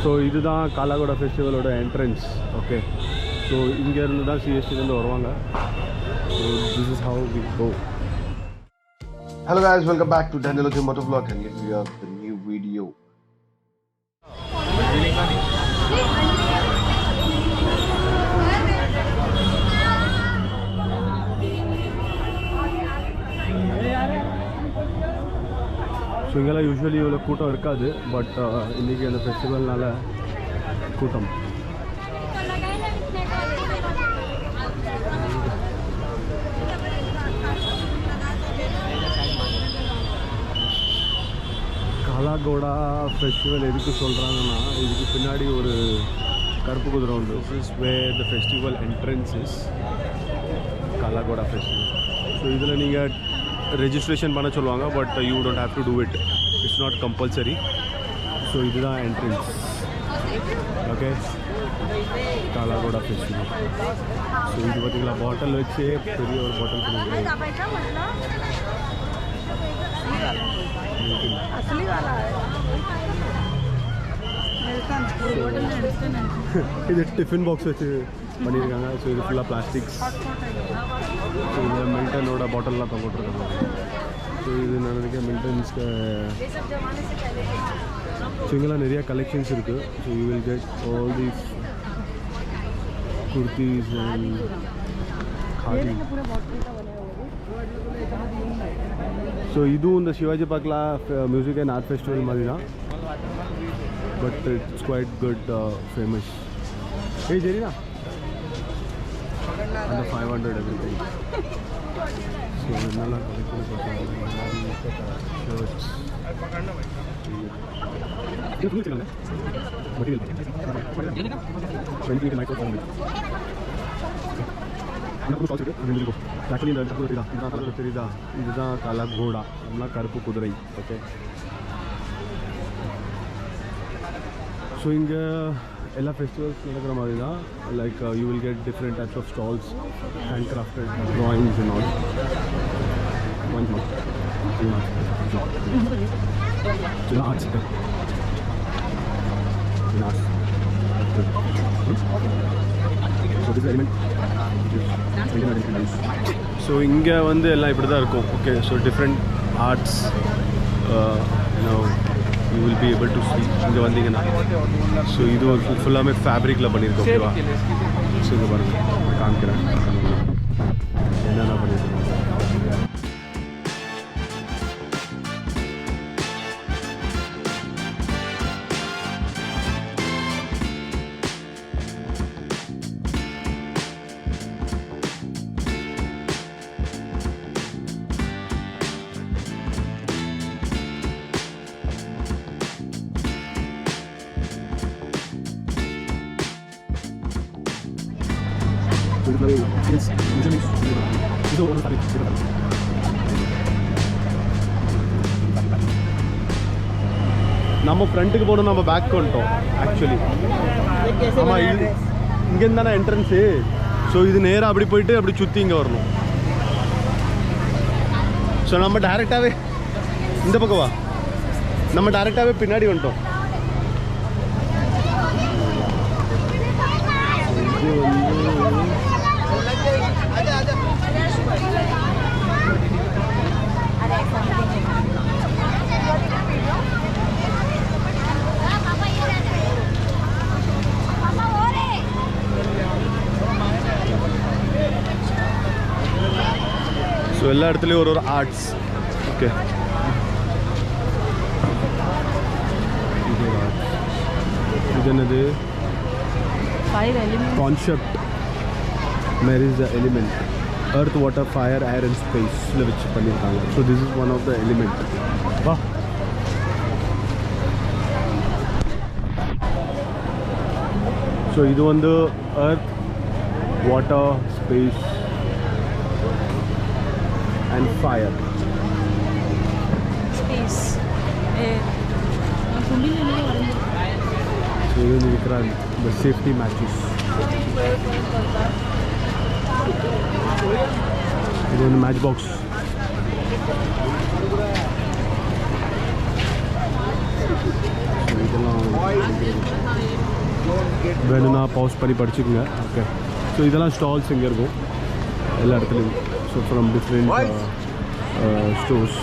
So இதுதான் காலாகோடா ஃபெஸ்டிவலோட entrance. Okay, so இங்கேருந்து தான் சிஎஸ்டிலேருந்து வருவாங்க. So this is how we go. Hello guys, welcome back to Dandelion Motovlog, and here we are with a new video. So இங்கெல்லாம் usually இவ்வளோ கூட்டம் இருக்காது, பட் இன்றைக்கி அந்த ஃபெஸ்டிவல்னால கூட்டம். காலாகோடா ஃபெஸ்டிவல் எதுக்கு சொல்கிறாங்கன்னா, இதுக்கு பின்னாடி ஒரு கருப்பு குதிரை உண்டு. This is where the festival entrance Kala Ghoda festival. So இதில் நீங்கள் ரெஜிஸ்ட்ரேஷன் பண்ண சொல்லுவாங்க, but you don't have to do it, it's not compulsory. So இதுதான் entrance. Okay, Kala Ghoda festival. So இது பார்த்திங்களா, பாட்டில் வச்சு பெரிய ஒரு பாட்டில் பண்ணிருக்கேன். இது டிஃபின் பாக்ஸ் வச்சு பண்ணியிருக்காங்க. ஸோ இது ஃபுல்லாக பிளாஸ்டிக்ஸ். ஸோ இதில் மில்டனோட பாட்டில்லாம் தான் போட்டிருக்காங்க. ஸோ இது நான் நினைக்கிறேன் மில்டன்ஸ்க்கு. ஸோ இங்கெல்லாம் நிறையா கலெக்ஷன்ஸ் இருக்குது. So you will get all these kurtis and khadi. So இதுவும் இந்த சிவாஜி பார்க்ல மியூசிக் அண்ட் ஆர்ட் ஃபெஸ்டிவல் மாதிரி தான், but it's quite good famous. ஏய் சரிண்ணா, அந்த 500 எவ்ரிதிங். ஸோ என்னெல்லாம் கலெக்ஷன் ஆக்சுவலி இந்த தெரியுதா, இதுதான் காலாகோடா, அப்படின்னா கருப்பு குதிரை. ஓகே, ஸோ இங்கே எல்லா ஃபெஸ்டிவல்ஸ் நடக்கிற மாதிரி தான். Like you will get different types of stalls, hand crafted drawings and all. So இங்கே வந்து எல்லாம் இப்படி தான் இருக்கும். Okay, so different arts you will be able to see இங்கே வந்தீங்கன்னா. ஸோ இது ஒரு ஃபுல்லாமே ஃபேப்ரிக்கில் பண்ணியிருக்கோம். ஓகேவா? ஸோ இங்கே பாருங்கள், காமிக்கிறேன் என்னென்ன பண்ணியிருக்கோம். நம்ம ஃப்ரண்ட்டுக்கு போகணும், நம்ம பேக் வந்துட்டோம் ஆக்சுவலி. ஆமாம், இது இங்கேருந்து தானே என்ட்ரன்ஸு. ஸோ இது நேராக அப்படி போயிட்டு அப்படி சுற்றி இங்கே வரணும். ஸோ நம்ம டேரெக்டாகவே இந்த பக்கம் வா, நம்ம டேரெக்டாகவே பின்னாடி வந்துட்டோம். இது வந்து ஸோ எல்லா இடத்துலையும் ஒரு ஆர்ட்ஸ். ஓகே, இது என்னது concept marriage the element, earth, water, fire, air and space வச்சு பண்ணியிருக்காங்க. So this is one of the element. வா, ஸோ இது வந்து earth, water, space and fire. Space. So இது இருக்கிற the safety matches. இது வந்து மேட்ச் பாக்ஸ். இதெல்லாம் வேணும்னா பாஸ் பண்ணி படிச்சுக்கோங்க. ஓகே, ஸோ இதெல்லாம் ஸ்டால்ஸ் இங்கே இருக்கும் எல்லா இடத்துலையும். So from different stores.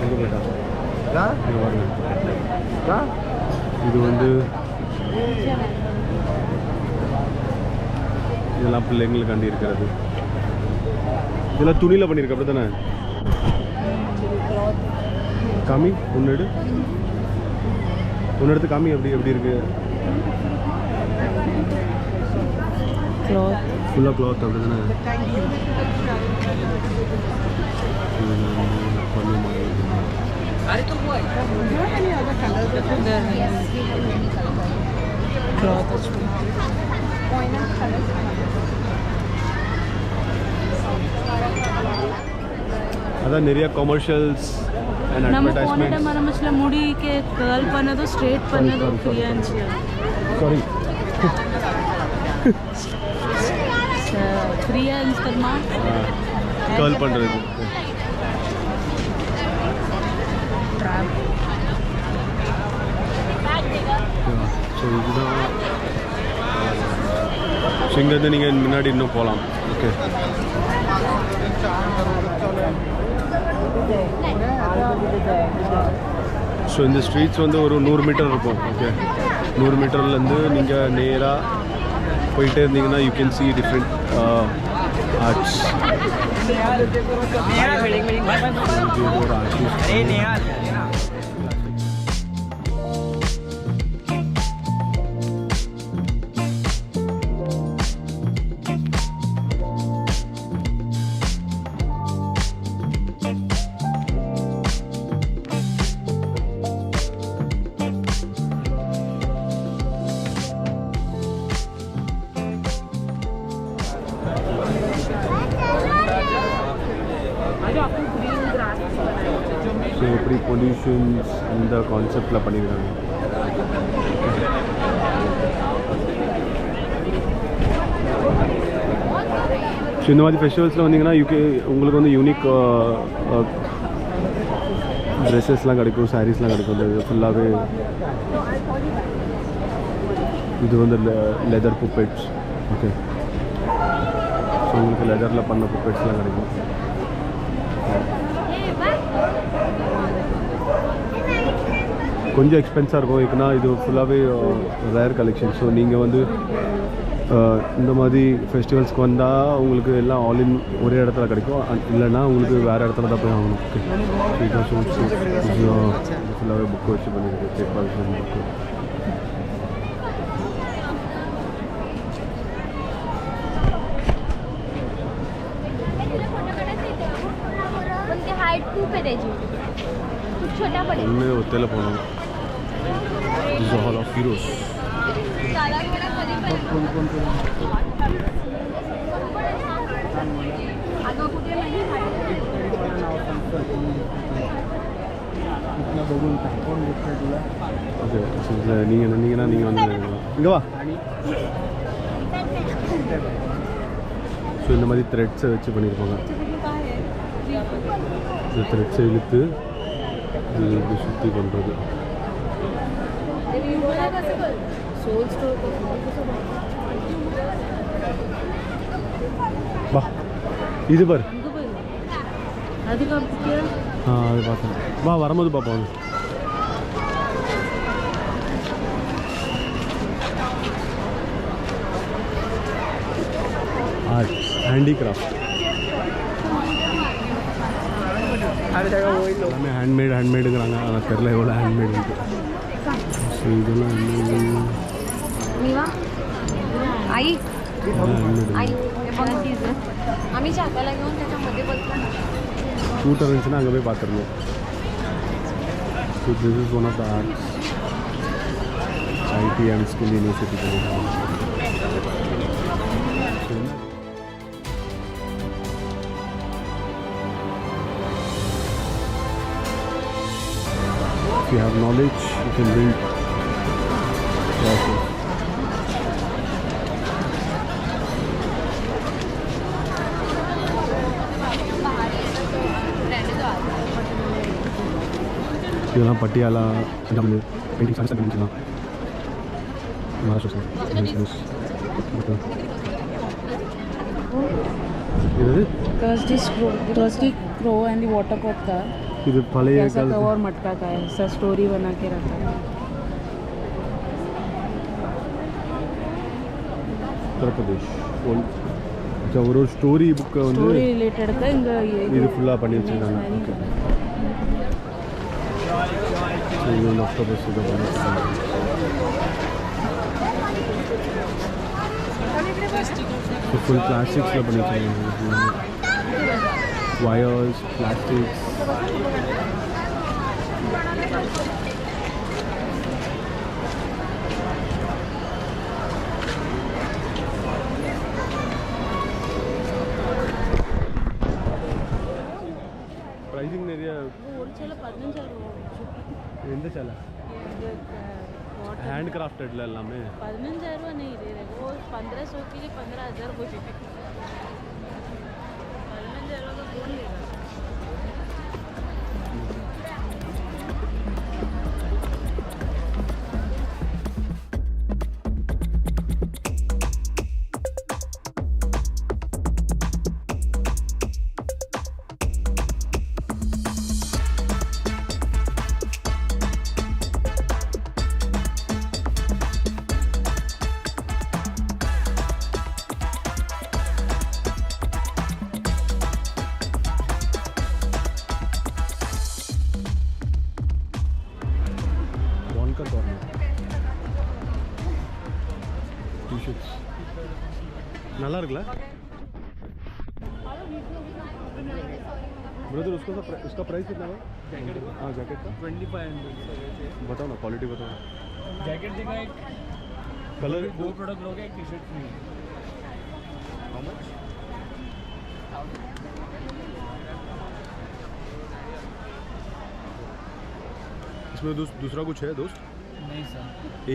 எங்கே போயிட்டா இங்கே பாருங்க. இது வந்து இதெல்லாம் பிள்ளைங்களுக்காண்டி இருக்கிறது. இதெல்லாம் துணியில் பண்ணியிருக்க அப்படி தானே? காமி ஒன்று எடுத்து காமி. எப்படி எப்படி இருக்கு? ஃபுல்லாக க்ளாத் அப்படி தானே? அதான் நிறைய கமர்ஷியல்ஸ் and advertisements. நம்ம மச்சல முடி के कर्ल பண்ணதோ ஸ்ட்ரைட் பண்ணதோ ஃப்ரீயா இருந்துச்சு. சாரி, ஃப்ரீயா இருந்துச்சுமா कर्ल பண்றது. ஸோ இதுதான். ஸோ இங்கேருந்து நீங்கள் முன்னாடி இன்னும் போகலாம். ஓகே, ஸோ இந்த ஸ்ட்ரீட்ஸ் வந்து ஒரு 100 மீட்டர் இருக்கும். ஓகே, 100 மீட்டர்லேருந்து நீங்கள் நேராக போயிட்டே இருந்தீங்கன்னா you can see different arts. ஒரு ஆர்டிஸ்ட். ஸோ எப்படி பொல்யூஷன்ஸ் இந்த கான்செப்டில் பண்ணியிருக்காங்க. ஸோ இந்த மாதிரி ஃபெஸ்டிவல்ஸில் வந்தீங்கன்னா உங்களுக்கு வந்து யூனிக் ட்ரெஸ்ஸஸ்லாம் கிடைக்கும், சாரீஸ்லாம் கிடைக்கும். இது ஃபுல்லாகவே இது வந்து லெதர் புப்பெட்ஸ். ஓகே, ஸோ உங்களுக்கு லெதரில் பண்ண புப்பெட்ஸ்லாம் கிடைக்கும். கொஞ்சம் எக்ஸ்பென்ஸாக இருக்கும். ஏன்னா இது ஃபுல்லாகவே ரேர் கலெக்ஷன். ஸோ நீங்கள் வந்து இந்த மாதிரி ஃபெஸ்டிவல்ஸ்க்கு வந்தால் உங்களுக்கு எல்லாம் ஆல் இன் ஒரே இடத்துல கிடைக்கும். இல்லைன்னா உங்களுக்கு வேறு இடத்துல தான் போய் ஆகணும். ஓகே, இதுதான் ஷூட்ஸு. ஃபுல்லாகவே புக்கு வச்சு பண்ணியிருக்கு. Paper book. ஒன்று ஒத்தையில் போனோம். This is the Hall of Heroes. Okay, நீங்கள் வந்து இங்கே வா. ஸோ இந்த மாதிரி த்ரெட்ஸை வச்சு பண்ணியிருப்பாங்க. இந்த த்ரெட்ஸை இழுத்து இது இப்படி சுற்றி பண்ணுறது. வா, இது பாரு. அது பார்த்தேன். வா, வரும்போது பார்ப்போம். ஆர்ட், ஹேண்டிகிராஃப்ட் எல்லாமே ஹேண்ட்மேடுங்கிறாங்க. ஆனால் தெரில எவ்வளோ ஹேண்ட்மேடு இருக்குது. ஸோ இதெல்லாம் ஷூட் இருந்துச்சுன்னா அங்கே போய் பார்த்துருந்தோம். So this is one of the arts. IT and skill university பண்ணியிருக்காங்க. If you have knowledge, you can build classes. இதெல்லாம் பட்டியாலா பஞ்சாபி பெயிண்டிங் சாரீஸ் பண்ணிக்கலாம். மகாராஷ்டிரா இது thirsty crow and the water pot का இது பழைய ऐसा कवर और मटका का है, ऐसा स्टोरी बना के रखा है. उत्तर प्रदेश अच्छा ஒரு ஸ்டோரி புக்கை வந்து स्टोरी रिलेटेड का इंग இது ஃபுல்லாக பண்ணி வச்சுருக்காங்க. ஓகே இது ஆக்டோபஸ் இதை பண்ணியிருக்காங்க. ஃபுல் பிளாஸ்டிக்ஸில் பண்ணி வச்சுருக்காங்க. wires, plastics. Pricing area ஒரு சேல 15000 எந்த சேல हैंड क्राफ्टेड எல்லாமே 15000 नहीं दे रहे वो 1500 के लिए 15000 बोल रहे 15000 का कौन लेगा. நல்லா இருக்குல்ல ब्रदर उसका प्राइस कितना है? जैकेट हाँ जैकेट का 2500. बताओ ना क्वालिटी बताओ. जैकेट देगा एक कलर 2 प्रोडक्ट लोगे एक T shirt free. How much? इसमें दूसरा कुछ है दोस्त? नहीं सर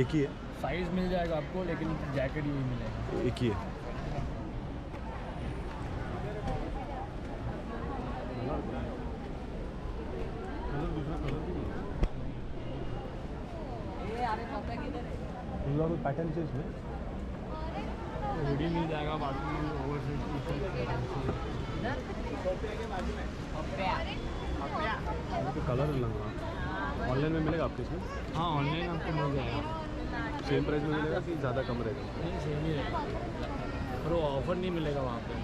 एक ही है. साइज मिल जाएगा आपको लेकिन जैकेट यही मिलेगा. एक ही है. पैटर्न से इसमें हुडी मिल जाएगा बाकी ओवरसाइज टी शर्ट. कलर लगा ऑनलाइन में मिलेगा आपके इसमें? हाँ ऑनलाइन आपको मिल जाएगा. सेम प्राइस में मिलेगा कि ज़्यादा कम रहेगा? नहीं सेम ही रहेगा पर वो ऑफर नहीं मिलेगा वहाँ पे.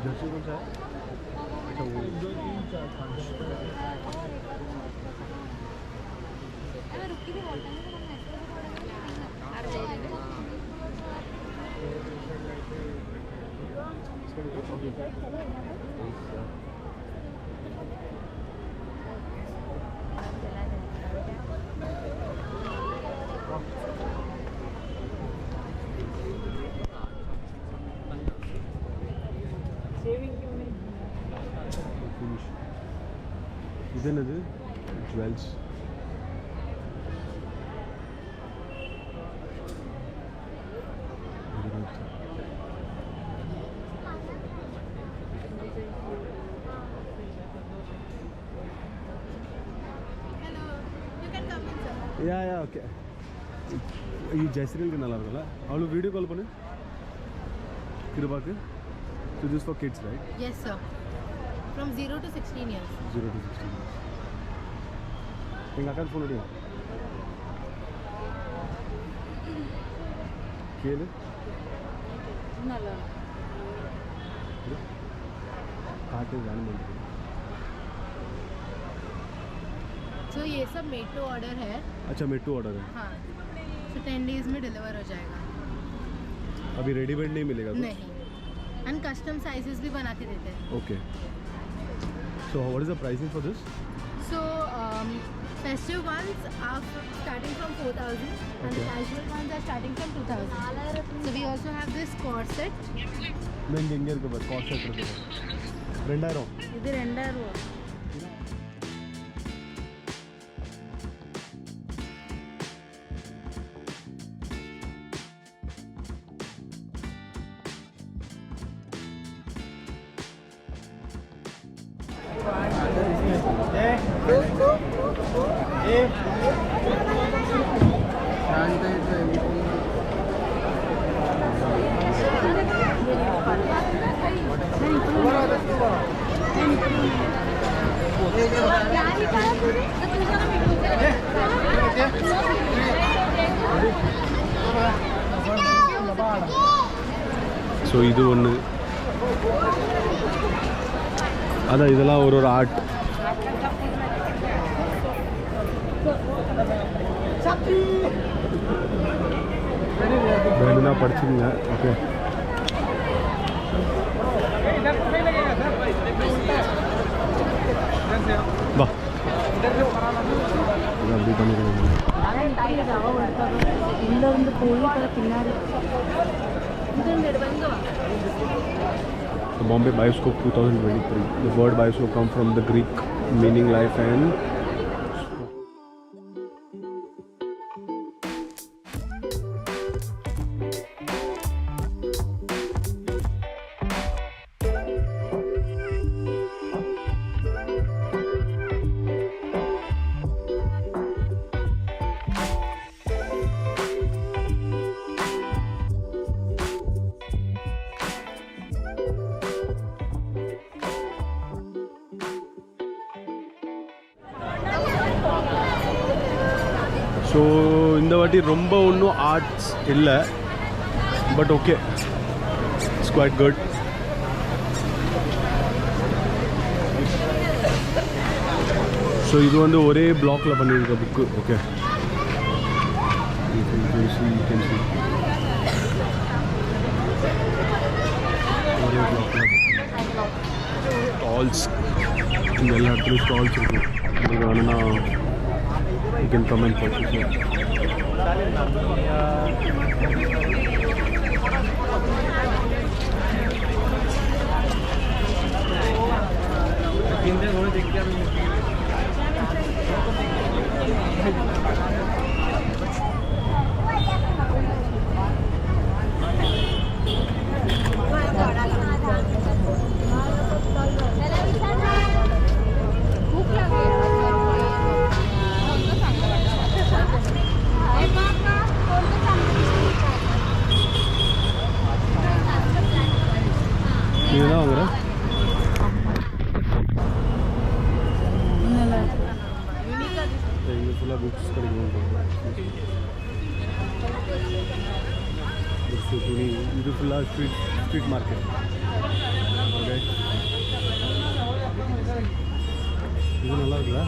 जर्सी कौन सा है? अच्छा वो 2 3 4 5 ಇದೇನದು ಜ್ಯುವೆಲ್ಸ್ ಯಾ ಯಾ ಓಕೆ ಈ ಜೈಸ್ರೀಲ್ಗೆ நல்லா இருக்குல்ல அவளுக்கு வீடியோ கால் பண்ணு கிருபாக்கு. So this is for kids, right? Yes, sir. From 0 to 16 years. 0 to 16 years. எங்கள் அக்கா ஃபோன் அடியும் கேளு. நல்லா காட்டு வேணும் பண்ணுறது. So ये सब मेड टू ऑर्डर है. अच्छा मेड टू ऑर्डर है. हाँ. So 10 days में डिलीवर हो जाएगा. अभी रेडीमेड नहीं मिलेगा कुछ? नहीं. And custom sizes भी बना के देते हैं. Okay. So what is the pricing for this? So festive ones are starting from 4,000 and Okay. casual ones are starting from 2,000. So we also have this corset. मैं इंजीनियर के बाद cost set रखा 2000. இது 2000 ஸோ இது ஒன்று அதான் இதெல்லாம் ஒரு ஆர்ட். வேணும்னா படிச்சுங்க. ஓகே வா அப்படி பண்ணிக்கலாம். உள்ளேருந்து போய் பின்னாடி The Bombay Bioscope 2023. The word bioscope comes from the Greek meaning life and so இந்த வாட்டி ரொம்ப ஒன்றும் ஆர்ட்ஸ் இல்லை, but okay it's quite good. So இது வந்து ஒரே பிளாக்ல பண்ணியிருக்க புக்கு. ஓகே ஒரே பிளாக்ல ஸ்டால்ஸ், இங்கே எல்லா இடத்துலையும் ஸ்டால்ஸ் இருக்குது. உங்களுக்கு வேணும்னா you can come and purchase it. என்ன வாங்குற? இங்கே ஃபுல்லாக புக்ஸ் கிடைக்கும். புக்ஸு, துணி, இது ஃபுல்லாக ஸ்ட்ரீட் மார்க்கெட். ஓகே இது நல்லா இருக்குல்ல?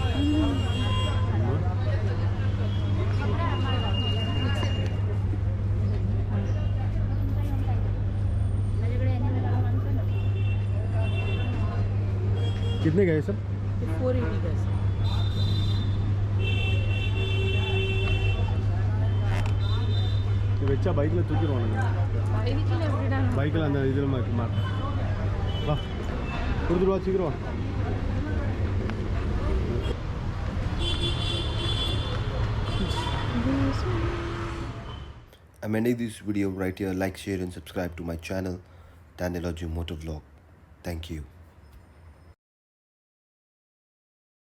कितने गए सर? 480 गए सर. வச்சா பைக்கில் தூக்கிடுவானுங்க. பைக்கில் அந்த இதில் வா கொடுத்துருவா சீக்கிரம் வா. I'm ending this video right here. Like, share and subscribe to my channel, Dandology Motovlog. Thank you.